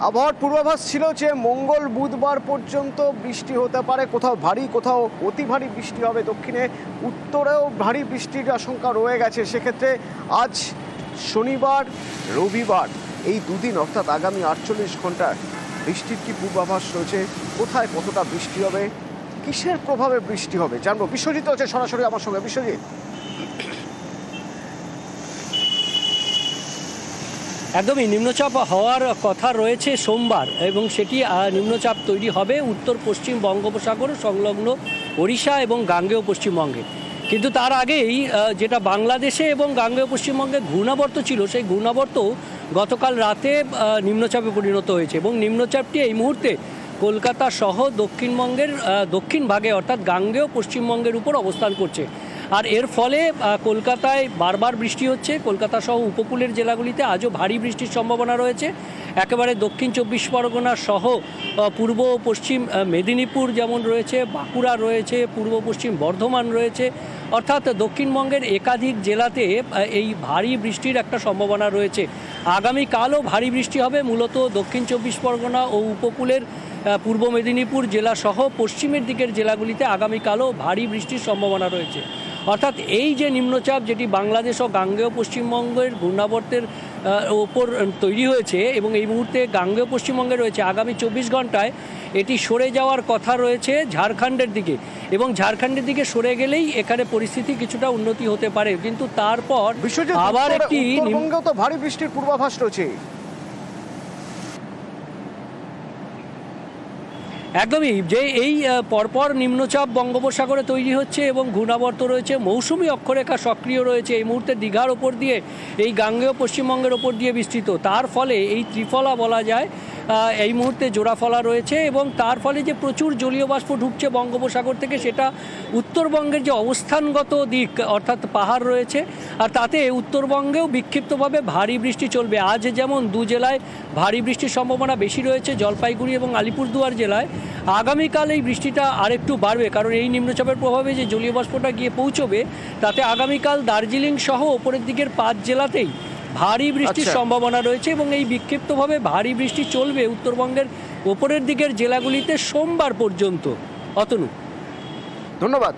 আবহাওয়ার পূর্বাভাস ছিল যে মঙ্গল বুধবার পর্যন্ত বৃষ্টি হতে পারে, কোথাও ভারী কোথাও অতি ভারী বৃষ্টি হবে, দক্ষিণে উত্তরেও ভারী বৃষ্টির আশঙ্কা রয়ে গেছে। সেক্ষেত্রে আজ শনিবার রবিবার এই দুদিন অর্থাৎ আগামী 48 ঘন্টার বৃষ্টির কি পূর্বাভাস রয়েছে, কোথায় কতটা বৃষ্টি হবে, কিসের প্রভাবে বৃষ্টি হবে জানবো। বিশ্বজিৎ হচ্ছে সরাসরি আমার সঙ্গে। বিশ্বজিৎ, একদমই নিম্নচাপ হওয়ার কথা রয়েছে সোমবার, এবং সেটি নিম্নচাপ তৈরি হবে উত্তর পশ্চিম বঙ্গোপসাগর সংলগ্ন ওড়িশা এবং গাঙ্গেয় পশ্চিমবঙ্গে। কিন্তু তার আগেই যেটা বাংলাদেশে এবং গাঙ্গেয় পশ্চিমবঙ্গে ঘূর্ণাবর্ত ছিল, সেই ঘূর্ণাবর্ত গতকাল রাতে নিম্নচাপে পরিণত হয়েছে এবং নিম্নচাপটি এই মুহূর্তে কলকাতা সহ দক্ষিণবঙ্গের দক্ষিণ ভাগে অর্থাৎ গাঙ্গেয় পশ্চিমবঙ্গের উপর অবস্থান করছে। আর এর ফলে কলকাতায় বারবার বৃষ্টি হচ্ছে। কলকাতা সহ উপকূলের জেলাগুলিতে আজও ভারী বৃষ্টির সম্ভাবনা রয়েছে। একেবারে দক্ষিণ 24 পরগনা সহ পূর্ব পশ্চিম মেদিনীপুর যেমন রয়েছে, বাঁকুড়া রয়েছে, পূর্ব পশ্চিম বর্ধমান রয়েছে, অর্থাৎ দক্ষিণবঙ্গের একাধিক জেলাতে এই ভারী বৃষ্টির একটা সম্ভাবনা রয়েছে। আগামীকালও ভারী বৃষ্টি হবে মূলত দক্ষিণ 24 পরগনা ও উপকূলের পূর্ব মেদিনীপুর জেলা সহ পশ্চিমের দিকের জেলাগুলিতে আগামীকালও ভারী বৃষ্টির সম্ভাবনা রয়েছে। অর্থাৎ এই যে নিম্নচাপ যেটি বাংলাদেশ ও গাঙ্গেয় পশ্চিমবঙ্গের ঘূর্ণাবর্তের ওপর তৈরি হয়েছে এবং এই মুহূর্তে গাঙ্গেয় পশ্চিমবঙ্গে রয়েছে, আগামী 24 ঘন্টায় এটি সরে যাওয়ার কথা রয়েছে ঝাড়খণ্ডের দিকে, এবং ঝাড়খণ্ডের দিকে সরে গেলেই এখানে পরিস্থিতি কিছুটা উন্নতি হতে পারে। কিন্তু তারপর আবার একটি উত্তরবঙ্গেও তো ভারী বৃষ্টির পূর্বাভাস রয়েছে। একদমই, যে এই পরপর নিম্নচাপ বঙ্গোপসাগরে তৈরি হচ্ছে এবং ঘূর্ণাবর্ত রয়েছে, মৌসুমি অক্ষরেখা সক্রিয় রয়েছে এই মুহূর্তে দীঘার ওপর দিয়ে, এই গাঙ্গেয় পশ্চিমবঙ্গের ওপর দিয়ে বিস্তৃত। তার ফলে এই ত্রিফলা বলা যায় এই মুহূর্তে জোড়াফলা রয়েছে, এবং তার ফলে যে প্রচুর জলীয় বাষ্প ঢুকছে বঙ্গোপসাগর থেকে, সেটা উত্তরবঙ্গের যে অবস্থানগত দিক অর্থাৎ পাহাড় রয়েছে, আর তাতে উত্তরবঙ্গেও বিক্ষিপ্তভাবে ভারী বৃষ্টি চলবে। আজ যেমন দু জেলায় ভারী বৃষ্টির সম্ভাবনা বেশি রয়েছে, জলপাইগুড়ি এবং আলিপুরদুয়ার জেলায়, আগামীকাল এই বৃষ্টিটা আরেকটু বাড়বে, কারণ এই নিম্নচাপের প্রভাবে যে জলীয় বাষ্পটা গিয়ে পৌঁছবে, তাতে আগামীকাল দার্জিলিং সহ ওপরের দিকের 5 জেলাতেই ভারী বৃষ্টির সম্ভাবনা রয়েছে, এবং এই বিক্ষিপ্তভাবে ভারী বৃষ্টি চলবে উত্তরবঙ্গের ওপরের দিকের জেলাগুলিতে সোমবার পর্যন্ত। অতনু, ধন্যবাদ।